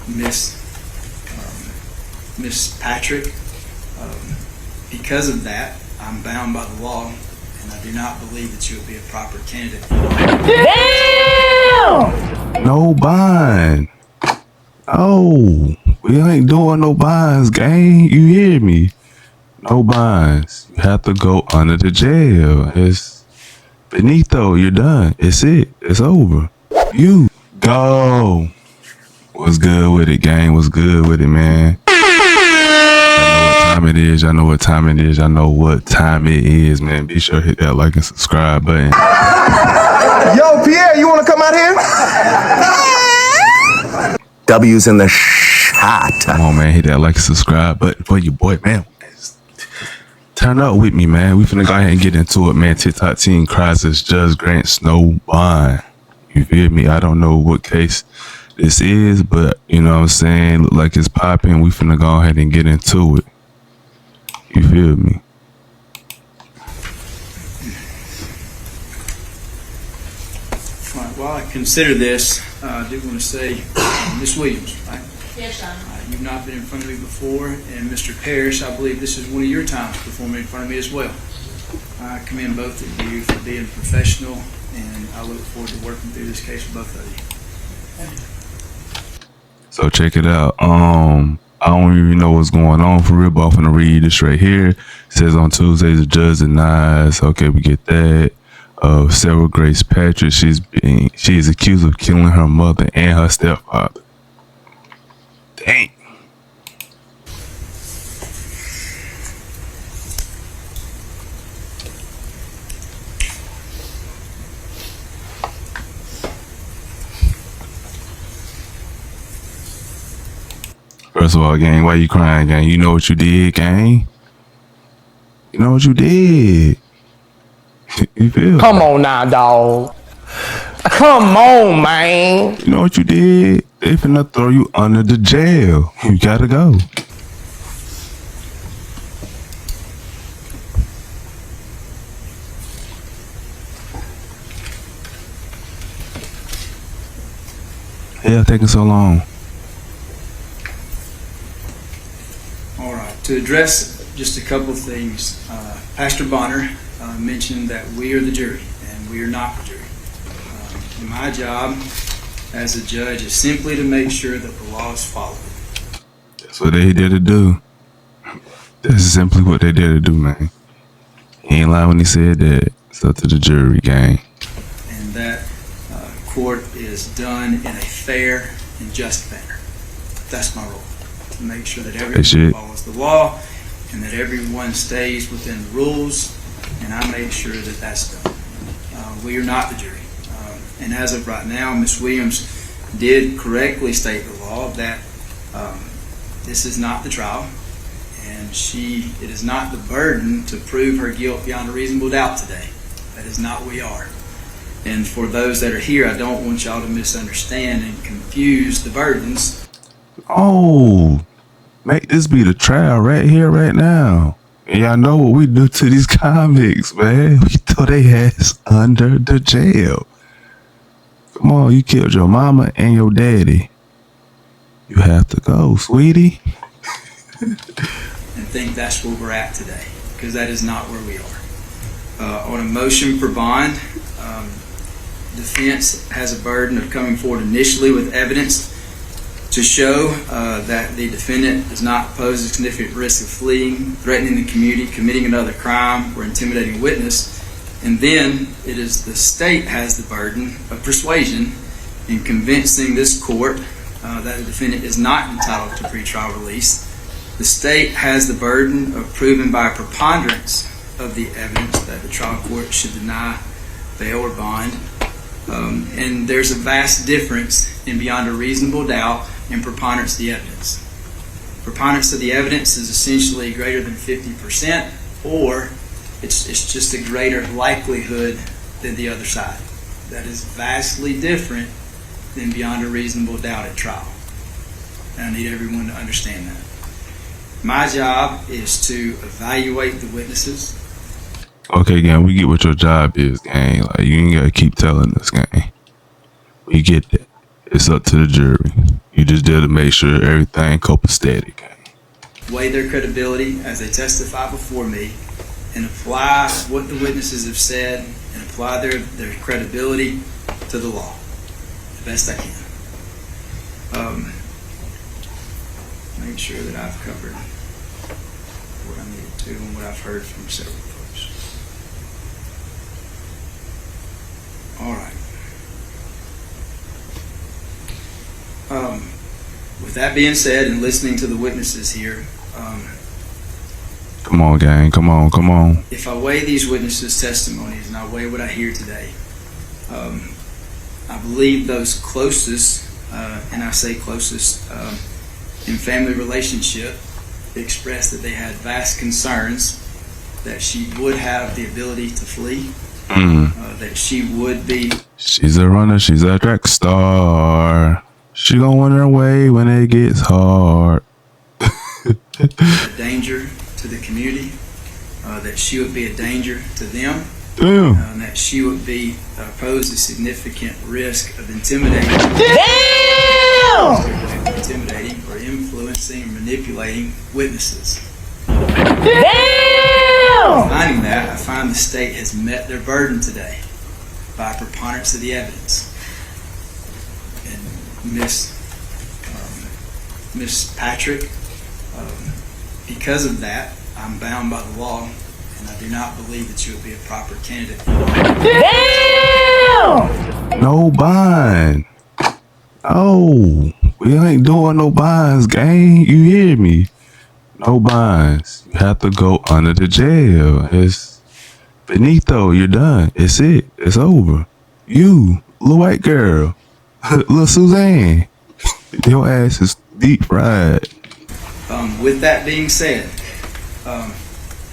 Miss Patrick. Because of that, I'm bound by the law, and I do not believe that you would be a proper candidate. Damn! No bond. Oh, we ain't doing no bonds, gang. You hear me? No bonds. You have to go under the jail. It's Benito. You're done. It's it. It's over. You go. What's good with it, gang? What's good with it, man? I know what time it is. I know what time it is. I know what time it is, man. Be sure to hit that like and subscribe button. Yo, Pierre, you want to come out here? W's in the shot. Come on, man. Hit that like and subscribe button for your boy, man. Turn up with me, man. We finna go ahead and get into it, man. TikTok team cries as judge grants no bond. You feel me? I don't know what case this is, but you know what I'm saying? Look like it's popping. We finna go ahead and get into it. You feel me? All right, while I consider this, I do want to say, Ms. Williams, right? Yes, sir. You've not been in front of me before, and Mr. Parrish, I believe this is one of your times performing in front of me as well. I commend both of you for being professional, and I look forward to working through this case with both of you. So check it out. I don't even know what's going on for real, but I'm finna read this right here. It says on Tuesday, the judge denies. Okay, we get that. Sarah Grace Patrick, she is accused of killing her mother and her stepfather. Dang. First of all, gang, why you crying, gang? You know what you did, gang? You know what you did. You feel? Come on now, dog. Come on, man. You know what you did? They finna throw you under the jail. You gotta go. Hell, taking so long. All right, to address just a couple of things, Pastor Bonner mentioned that we are the jury, and we are not the jury. My job as a judge is simply to make sure that the law is followed. That's what they did to do. That's simply what they did to do, man. He ain't lying when he said that. It's up to the jury, gang. And that court is done in a fair and just manner. That's my role, to make sure that everyone follows the law and that everyone stays within the rules, and I make sure that that's done. We are not the jury. And as of right now, Ms. Williams did correctly state the law that this is not the trial, and it is not the burden to prove her guilt beyond a reasonable doubt today. That is not what we are. And for those that are here, I don't want y'all to misunderstand and confuse the burdens. Oh, make this be the trial right here, right now. And y'all know what we do to these convicts, man. We throw their ass under the jail. Come on, you killed your mama and your daddy. You have to go, sweetie. And think that's where we're at today, because that is not where we are. On a motion for bond, defense has a burden of coming forward initially with evidence to show that the defendant does not pose a significant risk of fleeing, threatening the community, committing another crime, or intimidating a witness. And then it is the state has the burden of persuasion in convincing this court that the defendant is not entitled to pretrial release. The state has the burden of proving by a preponderance of the evidence that the trial court should deny bail or bond. And there's a vast difference in beyond a reasonable doubt and preponderance of the evidence. Preponderance of the evidence is essentially greater than 50%, or it's just a greater likelihood than the other side. That is vastly different than beyond a reasonable doubt at trial. And I need everyone to understand that. My job is to evaluate the witnesses. Okay, gang, we get what your job is, gang. Like, you ain't gotta keep telling us, gang. We get that. It's up to the jury. You just there to make sure everything copacetic. weigh their credibility as they testify before me, and apply what the witnesses have said and apply their credibility to the law the best I can. Make sure that I've covered what I needed to and what I've heard from several folks. All right. With that being said, and listening to the witnesses here, Come on, gang. Come on. if I weigh these witnesses' testimonies and I weigh what I hear today, I believe those closest, and I say closest, in family relationship, expressed that they had vast concerns that she would have the ability to flee, that she would be. She's a runner. She's a track star. She gonna win her way when it gets hard. A danger to the community, that she would be a danger to them, Damn. that she would be pose a significant risk of intimidating or influencing or manipulating witnesses. Finding that, I find the state has met their burden today by preponderance of the evidence. And Miss Patrick, because of that, I'm bound by the law, and I do not believe that you would be a proper candidate. No bond. Oh, we ain't doing no bonds, gang. You hear me? No bonds. You have to go under the jail. It's Benito. You're done. It's it. It's over. You, little white girl, little Suzanne, your ass is deep fried. With that being said,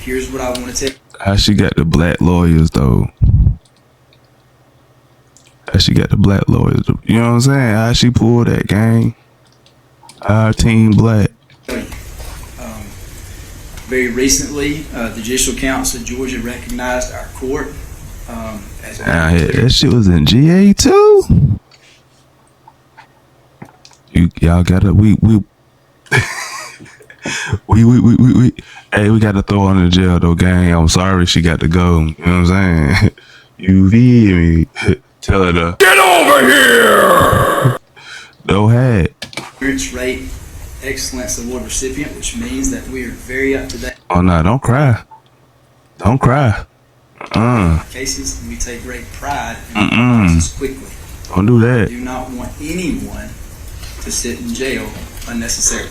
here's what I want to tell you. How she got the black lawyers though? How she got the black lawyers? You know what I'm saying? How she pulled that, gang? Our team black. Very recently, the Judicial Council of Georgia recognized our court as That shit was in GA too. Y'all gotta we hey, we gotta throw her in the jail though, gang. I'm sorry she got to go. You know what I'm saying? You feel me? Tell her to get over here. No hat. clearance rate excellence award recipient, which means that we are very up to date Oh no, don't cry. Don't cry. cases, and we take great pride in the process quickly. Don't do that. We do not want anyone to sit in jail unnecessarily.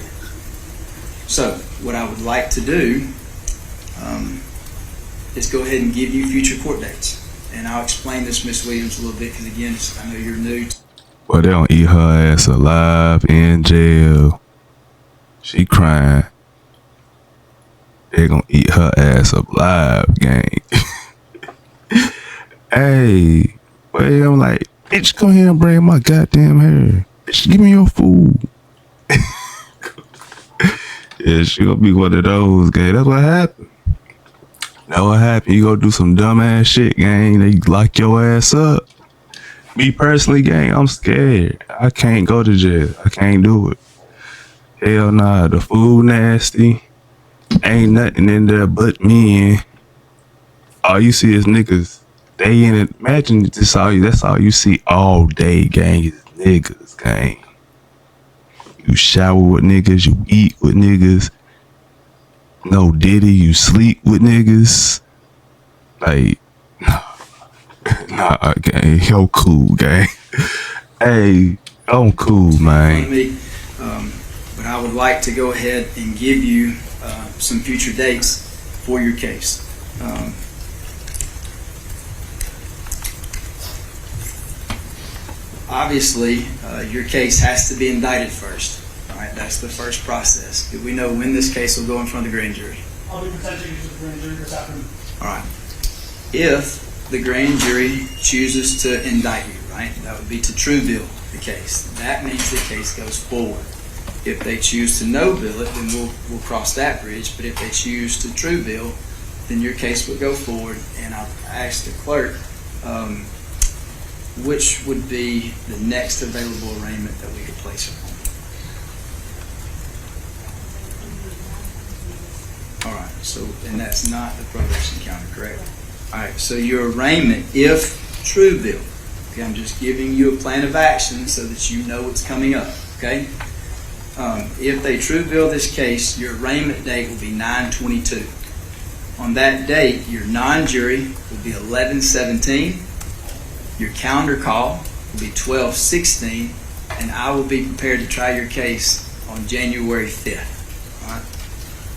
So, what I would like to do is go ahead and give you future court dates. And I'll explain this, Miss Williams, a little bit, because again, I know you're new. Well, they don't eat her ass alive in jail. She crying. They gonna eat her ass alive, gang. Hey, wait, I'm like, bitch, come here and bring my goddamn hair. Bitch, give me your food. Yeah, she gonna be one of those, gang. That's what happened. That's what happened. You go do some dumb ass shit, gang. They lock your ass up. Me personally, gang, I'm scared. I can't go to jail. I can't do it. Hell nah, the food nasty. Ain't nothing in there but men. All you see is niggas. They in it. Imagine that's all you see all day, gang, is niggas, gang. You shower with niggas, you eat with niggas. No diddy, you sleep with niggas. Like, nah, gang, yo cool, gang. Hey, I'm cool, man. But I would like to go ahead and give you some future dates for your case. Obviously, your case has to be indicted first. All right, that's the first process. Do we know when this case will go in front of the grand jury? I'll be presenting to the grand jury this afternoon. All right. If the grand jury chooses to indict you, right, that would be to true bill the case. That means the case goes forward. If they choose to no bill it, then we'll cross that bridge. But if they choose to true bill, then your case will go forward. And I'll ask the clerk which would be the next available arraignment that we could place her on? All right, so, and that's not the probation counter, correct? All right, so your arraignment, if Trueville, okay, I'm just giving you a plan of action so that you know what's coming up, okay? If they Trueville this case, your arraignment date will be 9/22. On that date, your non-jury will be 11/17. Your calendar call will be 12/16, and I will be prepared to try your case on January 5th. All right?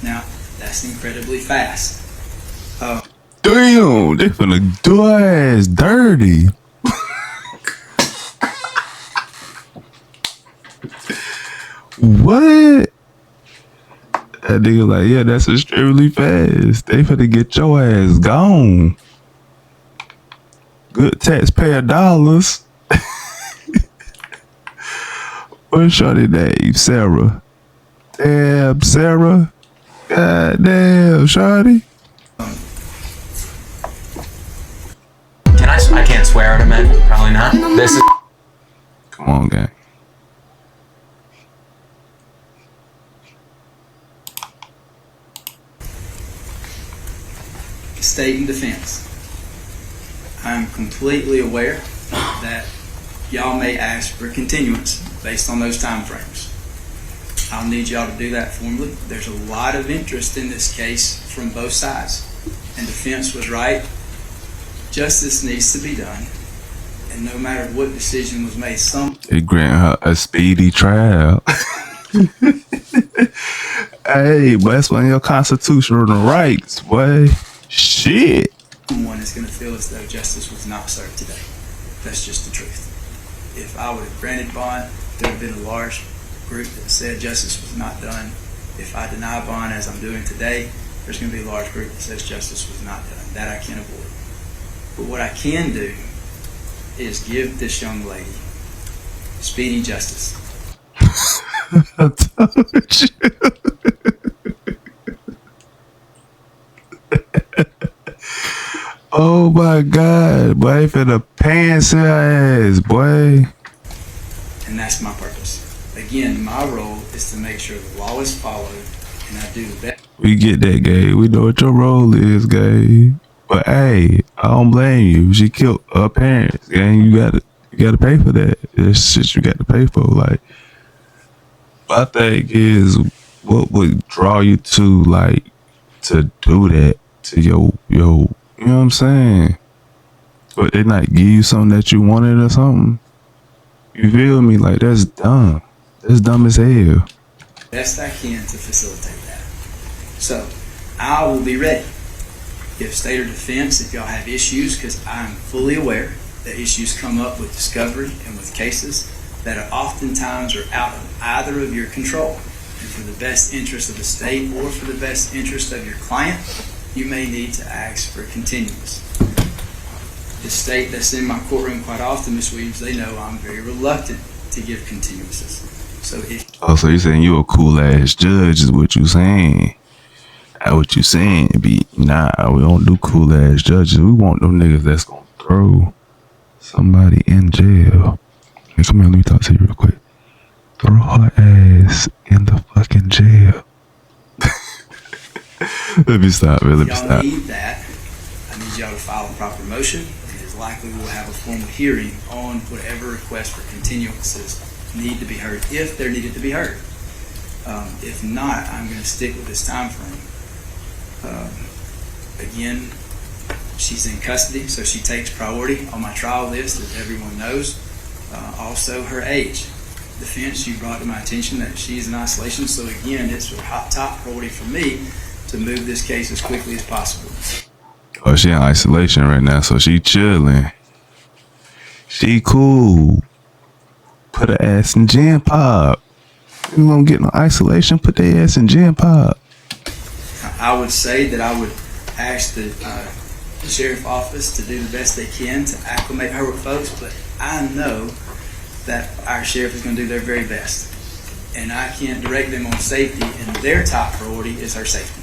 Now, that's incredibly fast. Damn, they finna do her ass dirty. What? That nigga like, yeah, that's extremely fast. They finna get your ass gone. Good taxpayer dollars. What's shorty name? Sarah. Damn, Sarah. God damn, shorty. I can't swear at him, man. Probably not. This is. Come on, gang. State and defense. I'm completely aware that y'all may ask for continuance based on those time frames. I'll need y'all to do that formally. There's a lot of interest in this case from both sides, and defense was right. Justice needs to be done, and no matter what decision was made, They grant her a speedy trial. Hey, but that's one of your constitutional rights, boy. Shit. someone is going to feel as though justice was not served today. That's just the truth. If I would have granted bond, there would have been a large group that said justice was not done. If I deny bond as I'm doing today, there's going to be a large group that says justice was not done. That I can't avoid. But what I can do is give this young lady speedy justice. I told you. Oh my God, boy, finna pants her ass, boy. And that's my purpose. Again, my role is to make sure the law is followed, and I do the best. We get that, gay. We know what your role is, gay. But hey, I don't blame you. She killed her parents, gang. You gotta pay for that. There's shit you got to pay for. Like, my thing is, what would draw you to do that to your, you know what I'm saying? But they not give you something that you wanted or something. You feel me? Like, that's dumb. That's dumb as hell. Best I can to facilitate that. So, I will be ready. If state or defense, if y'all have issues, because I'm fully aware that issues come up with discovery and with cases that are oftentimes are out of either of your control. And for the best interest of the state or for the best interest of your client, you may need to ask for continuance. The state that's in my courtroom quite often, Ms. Williams, they know I'm very reluctant to give continuances. So so you saying you a cool ass judge is what you saying? What you saying? Be nah, we don't do cool ass judges. We want them niggas that's gonna throw somebody in jail. Hey, come here, let me talk to you real quick. Throw her ass in the fucking jail. Let me stop, man. Let me y'all stop. need that. I need y'all to file a proper motion. It is likely we'll have a formal hearing on whatever requests for continuances need to be heard, if they're needed to be heard. If not, I'm going to stick with this time frame. Again, she's in custody, so she takes priority on my trial list, as everyone knows. Also, her age. Defense, you brought to my attention that she's in isolation, so again, it's a top priority for me to move this case as quickly as possible. Oh, she in isolation right now, so she chilling. She cool. Put her ass in gym pop. You won't get no isolation, put their ass in gym pop. I would say that I would ask the sheriff office to do the best they can to acclimate her with folks, but I know that our sheriff is going to do their very best. And I can't direct them on safety, and their top priority is her safety.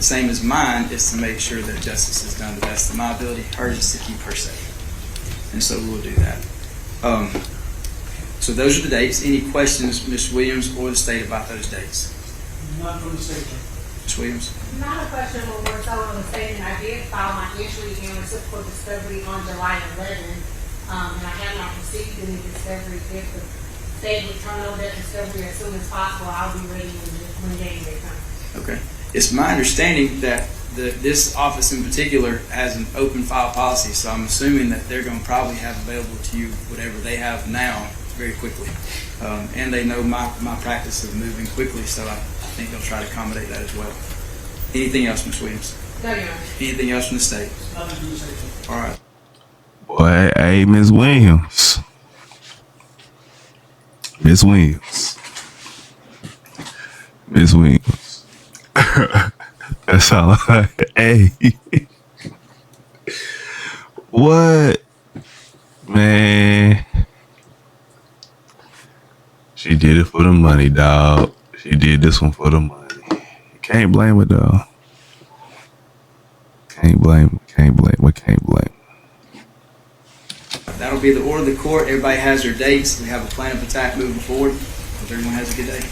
Same as mine is to make sure that justice is done to the best of my ability. Hers is to keep her safe. and so we'll do that. So those are the dates. Any questions, Ms. Williams or the state, about those dates? None from the state. Ms. Williams? Not a question, but more so on the statement. I did file my entry in reciprocal discovery on July 11th, and I have not received any discovery. If the state would turn over that discovery as soon as possible, I'll be ready when January comes. Okay. It's my understanding that this office in particular has an open file policy, so I'm assuming that they're going to probably have available to you whatever they have now very quickly. And they know my practice of moving quickly, so I think they'll try to accommodate that as well. Anything else, Ms. Williams? No, Your Honor. Anything else from the state? Nothing from the state. All right. Boy, hey, Miss Williams. Miss Williams. Miss Williams. That's all like, hey. What? Man. She did it for the money, dog. She did this one for the money. Can't blame her, dog. Can't blame her. That'll be the order of the court. Everybody has their dates. We have a plan of attack moving forward. Hope everyone has a good day.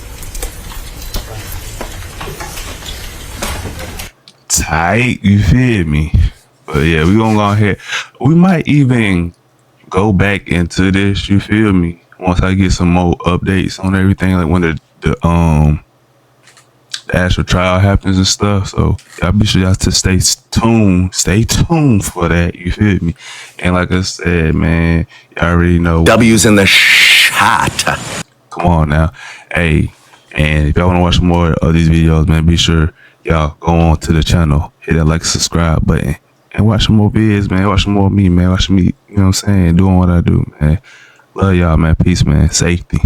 Tight, you feel me? But yeah, we gonna go ahead. We might even go back into this, you feel me? Once I get some more updates on everything, like when the actual trial happens and stuff. So y'all be sure y'all to stay tuned for that, you feel me? And like I said, man, y'all already know W's in the shot. come on now. Hey, and if y'all want to watch more of these videos, man, be sure y'all go on to the channel, hit that like, subscribe button, and watch some more videos, man. Watch some more of me, man. Watch me, you know what I'm saying, doing what I do, man. Love y'all, man. Peace, man. Safety.